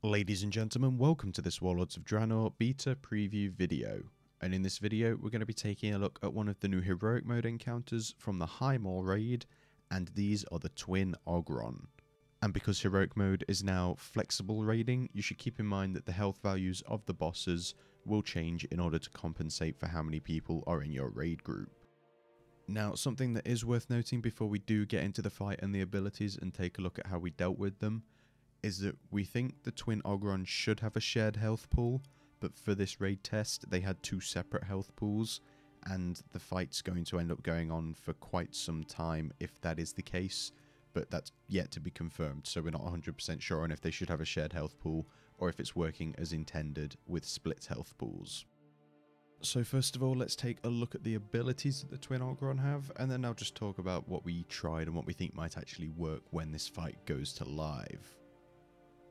Ladies and gentlemen, welcome to this Warlords of Draenor Beta preview video. And in this video, we're going to be taking a look at one of the new heroic mode encounters from the Highmaul raid, and these are the Twin Ogron. And because heroic mode is now flexible raiding, you should keep in mind that the health values of the bosses will change in order to compensate for how many people are in your raid group. Now, something that is worth noting before we do get into the fight and the abilities and take a look at how we dealt with them, is that we think the Twin Ogron should have a shared health pool, but for this raid test they had two separate health pools, and the fight's going to end up going on for quite some time if that is the case, but that's yet to be confirmed, so we're not 100% sure on if they should have a shared health pool or if it's working as intended with split health pools. So first of all, let's take a look at the abilities that the Twin Ogron have, and then I'll just talk about what we tried and what we think might actually work when this fight goes to live.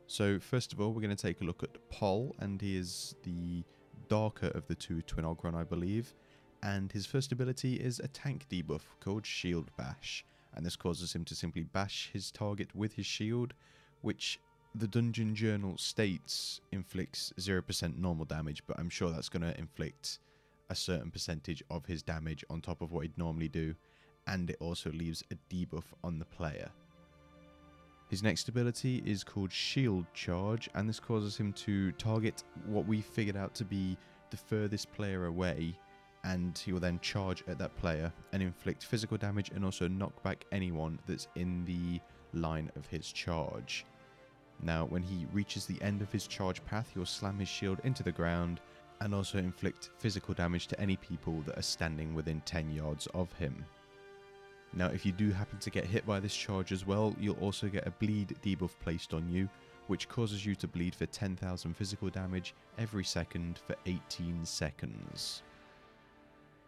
So first of all, we're going to take a look at Pol, and he is the darker of the two Twin Ogron, I believe, and his first ability is a tank debuff called Shield Bash, and this causes him to simply bash his target with his shield, which the Dungeon Journal states inflicts 0% normal damage, but I'm sure that's going to inflict a certain percentage of his damage on top of what he'd normally do, and it also leaves a debuff on the player. His next ability is called Shield Charge, and this causes him to target what we figured out to be the furthest player away, and he will then charge at that player and inflict physical damage and also knock back anyone that's in the line of his charge. Now, when he reaches the end of his charge path, he will slam his shield into the ground and also inflict physical damage to any people that are standing within 10 yards of him. Now, if you do happen to get hit by this charge as well, you'll also get a bleed debuff placed on you, which causes you to bleed for 10,000 physical damage every second for 18 seconds.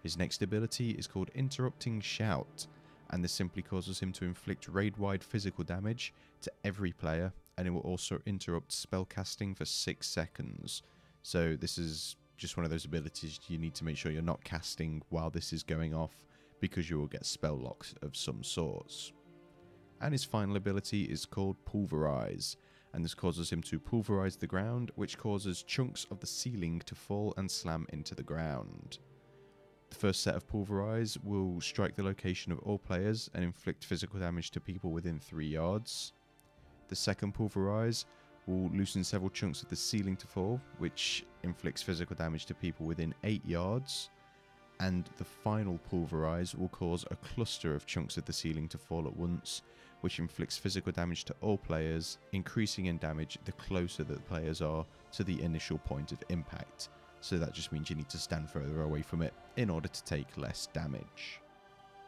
His next ability is called Interrupting Shout, and this simply causes him to inflict raid-wide physical damage to every player, and it will also interrupt spellcasting for 6 seconds. So this is just one of those abilities you need to make sure you're not casting while this is going off, because you will get spell locks of some sorts. And his final ability is called Pulverize, and this causes him to pulverize the ground, which causes chunks of the ceiling to fall and slam into the ground. The first set of Pulverize will strike the location of all players and inflict physical damage to people within 3 yards. The second Pulverize will loosen several chunks of the ceiling to fall, which inflicts physical damage to people within 8 yards. And the final Pulverize will cause a cluster of chunks of the ceiling to fall at once, which inflicts physical damage to all players, increasing in damage the closer that the players are to the initial point of impact. So that just means you need to stand further away from it in order to take less damage.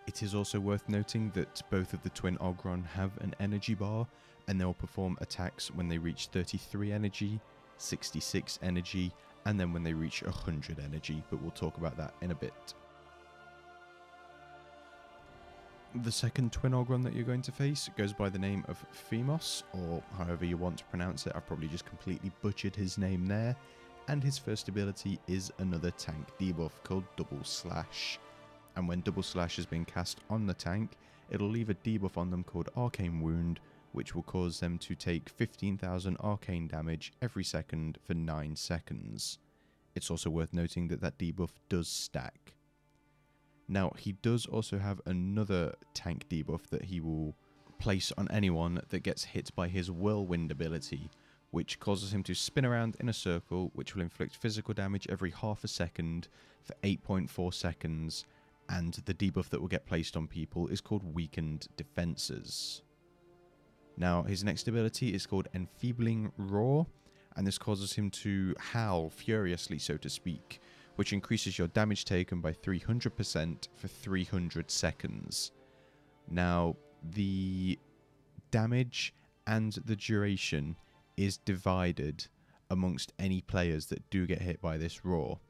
It is also worth noting that both of the Twin Ogron have an energy bar, and they'll perform attacks when they reach 33 energy, 66 energy, and then when they reach 100 energy, but we'll talk about that in a bit. The second Twin Ogron that you're going to face goes by the name of Phemos, or however you want to pronounce it. I've probably just completely butchered his name there, and his first ability is another tank debuff called Double Slash. And when Double Slash has been cast on the tank, it'll leave a debuff on them called Arcane Wound, which will cause them to take 15,000 arcane damage every second for 9 seconds. It's also worth noting that that debuff does stack. Now, he does also have another tank debuff that he will place on anyone that gets hit by his Whirlwind ability, which causes him to spin around in a circle, which will inflict physical damage every half a second for 8.4 seconds, and the debuff that will get placed on people is called Weakened Defenses. Now, his next ability is called Enfeebling Roar, and this causes him to howl furiously, so to speak, which increases your damage taken by 300% for 300 seconds. Now, the damage and the duration is divided amongst any players that do get hit by this roar,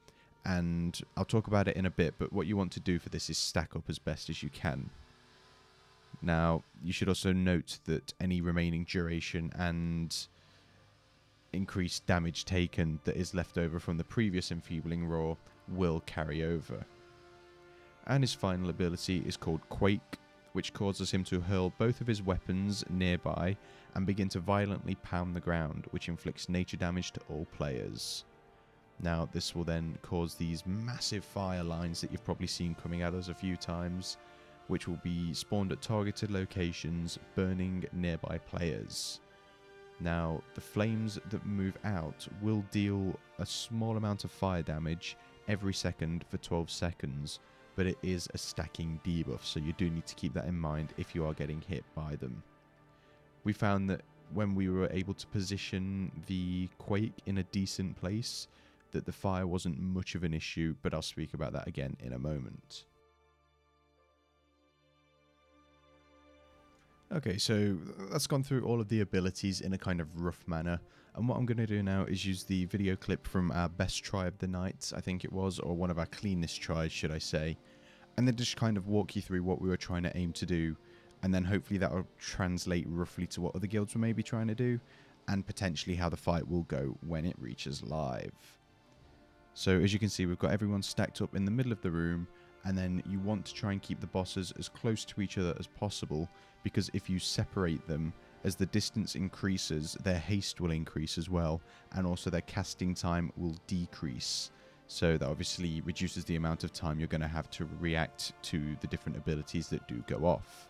and I'll talk about it in a bit, but what you want to do for this is stack up as best as you can. Now, you should also note that any remaining duration and increased damage taken that is left over from the previous Enfeebling Roar will carry over. And his final ability is called Quake, which causes him to hurl both of his weapons nearby and begin to violently pound the ground, which inflicts nature damage to all players. Now, this will then cause these massive fire lines that you've probably seen coming at us a few times, which will be spawned at targeted locations, burning nearby players. Now, the flames that move out will deal a small amount of fire damage every second for 12 seconds, but it is a stacking debuff, so you do need to keep that in mind if you are getting hit by them. We found that when we were able to position the Quake in a decent place, that the fire wasn't much of an issue, but I'll speak about that again in a moment. Okay, so that's gone through all of the abilities in a kind of rough manner, and what I'm going to do now is use the video clip from our best try of the night, I think it was, or one of our cleanest tries, should I say, and then just kind of walk you through what we were trying to aim to do, and then hopefully that will translate roughly to what other guilds were maybe trying to do, and potentially how the fight will go when it reaches live. So as you can see, we've got everyone stacked up in the middle of the room, and then you want to try and keep the bosses as close to each other as possible, because if you separate them, as the distance increases, their haste will increase as well, and also their casting time will decrease. So that obviously reduces the amount of time you're going to have to react to the different abilities that do go off.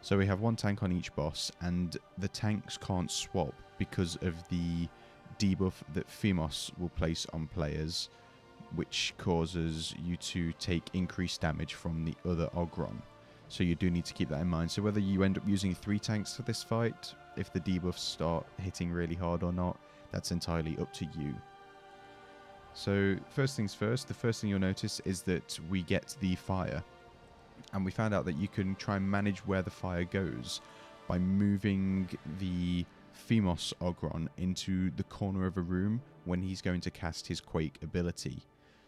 So we have one tank on each boss, and the tanks can't swap because of the debuff that Highmaul will place on players, which causes you to take increased damage from the other Ogron. So you do need to keep that in mind. So whether you end up using 3 tanks for this fight, if the debuffs start hitting really hard or not, that's entirely up to you. So first things first, the first thing you'll notice is that we get the fire. And we found out that you can try and manage where the fire goes by moving the Highmaul Ogron into the corner of a room when he's going to cast his Quake ability.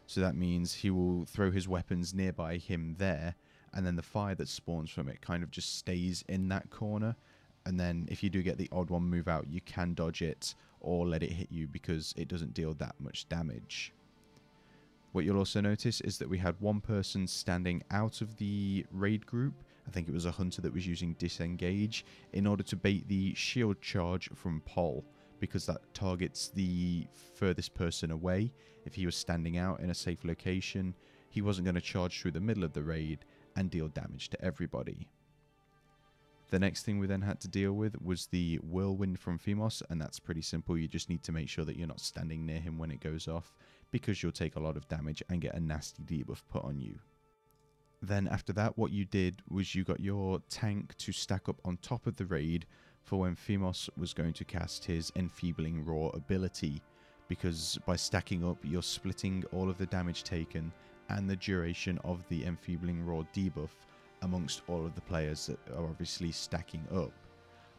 So that means he will throw his weapons nearby him there, and then the fire that spawns from it kind of just stays in that corner, and then if you do get the odd one move out, you can dodge it or let it hit you because it doesn't deal that much damage. What you'll also notice is that we had one person standing out of the raid group. I think it was a hunter that was using disengage in order to bait the shield charge from Pol, because that targets the furthest person away. If he was standing out in a safe location, he wasn't going to charge through the middle of the raid and deal damage to everybody. The next thing we then had to deal with was the whirlwind from Highmaul, and that's pretty simple. You just need to make sure that you're not standing near him when it goes off, because you'll take a lot of damage and get a nasty debuff put on you. Then after that, what you did was you got your tank to stack up on top of the raid for when Highmaul was going to cast his Enfeebling Roar ability, because by stacking up, you're splitting all of the damage taken and the duration of the Enfeebling Roar debuff amongst all of the players that are obviously stacking up.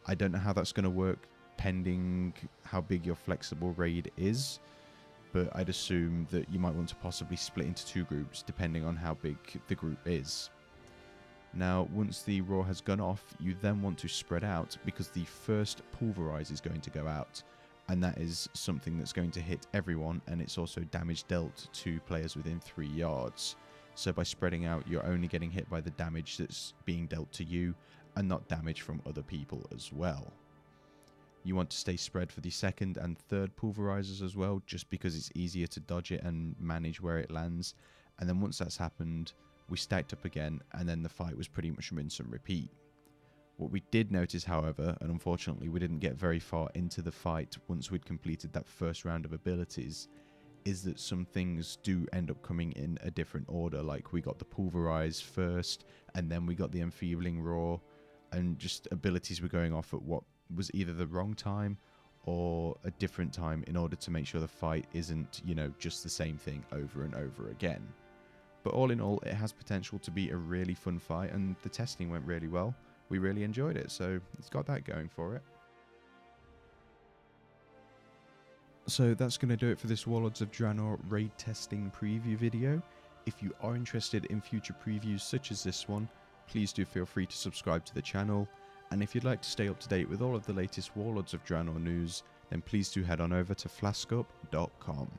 I don't know how that's going to work pending how big your flexible raid is, but I'd assume that you might want to possibly split into 2 groups depending on how big the group is. Now, once the roar has gone off, you then want to spread out, because the first pulverize is going to go out, and that is something that's going to hit everyone, and it's also damage dealt to players within 3 yards. So by spreading out, you're only getting hit by the damage that's being dealt to you, and not damage from other people as well. You want to stay spread for the second and third pulverizers as well, just because it's easier to dodge it and manage where it lands. And then once that's happened, we stacked up again, and then the fight was pretty much rinse and repeat. What we did notice, however, and unfortunately we didn't get very far into the fight once we'd completed that first round of abilities, is that some things do end up coming in a different order. Like we got the pulverize first, and then we got the enfeebling roar, and just abilities were going off at what was either the wrong time or a different time, in order to make sure the fight isn't, you know, just the same thing over and over again. But all in all, it has potential to be a really fun fight, and the testing went really well. We really enjoyed it, so it's got that going for it. So that's going to do it for this Warlords of Draenor raid testing preview video. If you are interested in future previews such as this one, please do feel free to subscribe to the channel. And if you'd like to stay up to date with all of the latest Warlords of Draenor news, then please do head on over to flaskup.com.